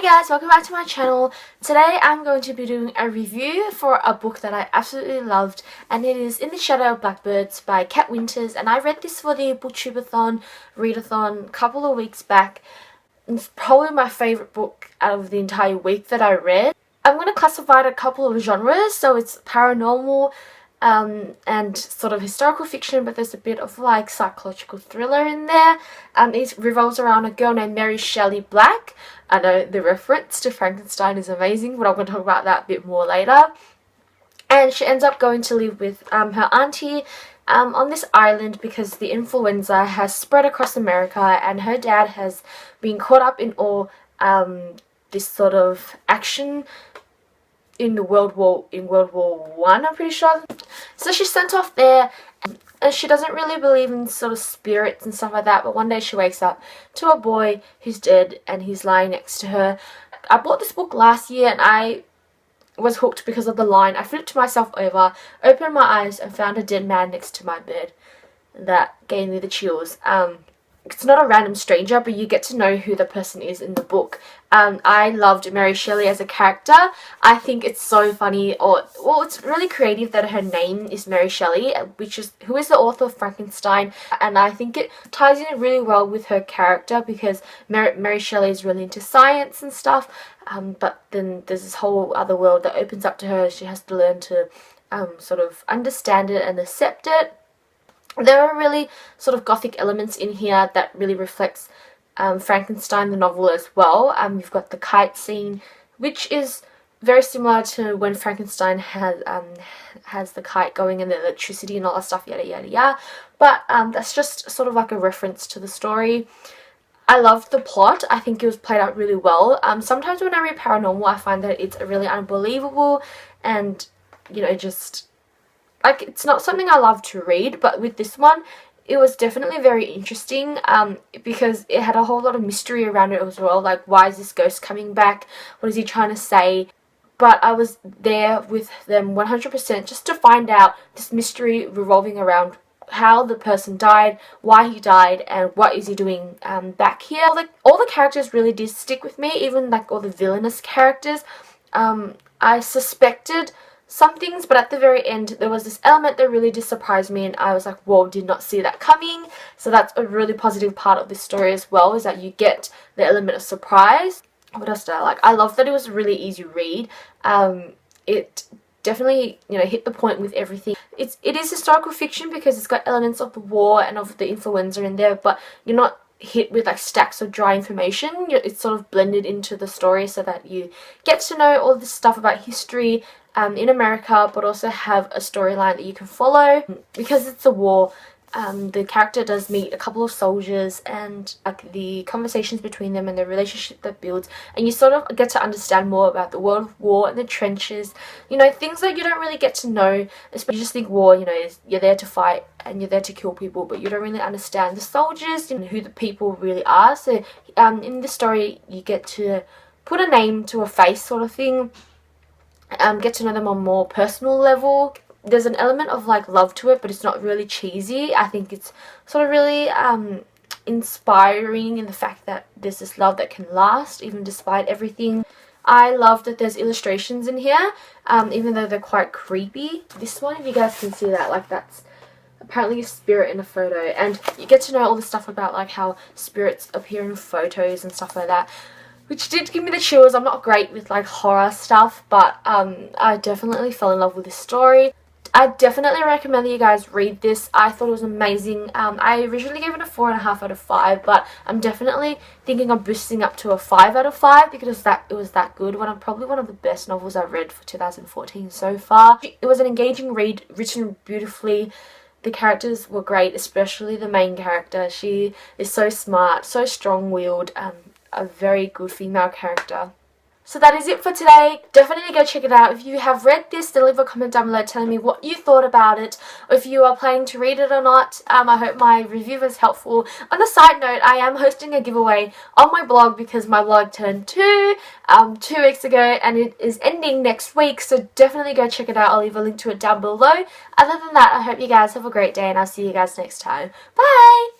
Hi guys, welcome back to my channel. Today I'm going to be doing a review for a book that I absolutely loved, and it is In the Shadow of Blackbirds by Kat Winters, and I read this for the Booktubeathon, Readathon a couple of weeks back. It's probably my favourite book out of the entire week that I read. I'm going to classify it a couple of genres, so it's paranormal and sort of historical fiction, but there's a bit of like psychological thriller in there. It revolves around a girl named Mary Shelley Black. I know the reference to Frankenstein is amazing, but I'm going to talk about that a bit more later. And she ends up going to live with her auntie on this island because the influenza has spread across America, and her dad has been caught up in all this sort of action in World War One, I'm pretty sure. So she's sent off there, and she doesn't really believe in sort of spirits and stuff like that, but one day she wakes up to a boy who's dead and he's lying next to her. I bought this book last year and I was hooked because of the line. I flipped myself over, opened my eyes and found a dead man next to my bed. That gave me the chills. It's not a random stranger, but you get to know who the person is in the book. I loved Mary Shelley as a character. I think it's so funny, it's really creative that her name is Mary Shelley, who is the author of Frankenstein, and I think it ties in really well with her character because Mary Shelley is really into science and stuff, but then there's this whole other world that opens up to her. She has to learn to sort of understand it and accept it. There are really sort of gothic elements in here that really reflects Frankenstein the novel as well. You've got the kite scene, which is very similar to when Frankenstein has the kite going and the electricity and all that stuff, yada yada yada. But that's just sort of like a reference to the story. I loved the plot. I think it was played out really well. Sometimes when I read paranormal, I find that it's really unbelievable and, you know, just like, it's not something I love to read, but with this one, it was definitely very interesting because it had a whole lot of mystery around it as well. Like, why is this ghost coming back? What is he trying to say? But I was there with them 100% just to find out this mystery revolving around how the person died, why he died, and what is he doing back here. All the characters really did stick with me, even like all the villainous characters. I suspected some things, but at the very end there was this element that really just surprised me, and I was like, whoa, did not see that coming. So that's a really positive part of this story as well, is that you get the element of surprise. What else did I like? I love that it was a really easy read. It definitely, you know, hit the point with everything. It is historical fiction because it's got elements of the war and of the influenza in there, but you're not hit with like stacks of dry information. It's sort of blended into the story so that you get to know all this stuff about history in America, but also have a storyline that you can follow. Because it's a war, the character does meet a couple of soldiers, and like the conversations between them and the relationship that builds, and you sort of get to understand more about the world of war and the trenches, you know, things that you don't really get to know. Especially, you just think war, you know, you're there to fight and you're there to kill people, but you don't really understand the soldiers and who the people really are. So in this story you get to put a name to a face sort of thing, get to know them on a more personal level. There's an element of like love to it, but it's not really cheesy. I think it's sort of really inspiring in the fact that there's this love that can last even despite everything. I love that there's illustrations in here, even though they're quite creepy. This one, if you guys can see that, like, that's apparently a spirit in a photo, and you get to know all the stuff about like how spirits appear in photos and stuff like that, which did give me the chills. I'm not great with like horror stuff, but I definitely fell in love with this story. I definitely recommend that you guys read this. I thought it was amazing. I originally gave it a 4.5 out of 5, but I'm definitely thinking of boosting up to a 5 out of 5 because it was that good. Probably one of the best novels I've read for 2014 so far. It was an engaging read, written beautifully. The characters were great, especially the main character. She is so smart, so strong-willed, a very good female character. So that is it for today. Definitely go check it out. If you have read this, then leave a comment down below telling me what you thought about it, or if you are planning to read it or not. I hope my review was helpful. On a side note, I am hosting a giveaway on my blog because my blog turned 2 weeks ago, and it is ending next week, so definitely go check it out. I'll leave a link to it down below. Other than that, I hope you guys have a great day, and I'll see you guys next time. Bye!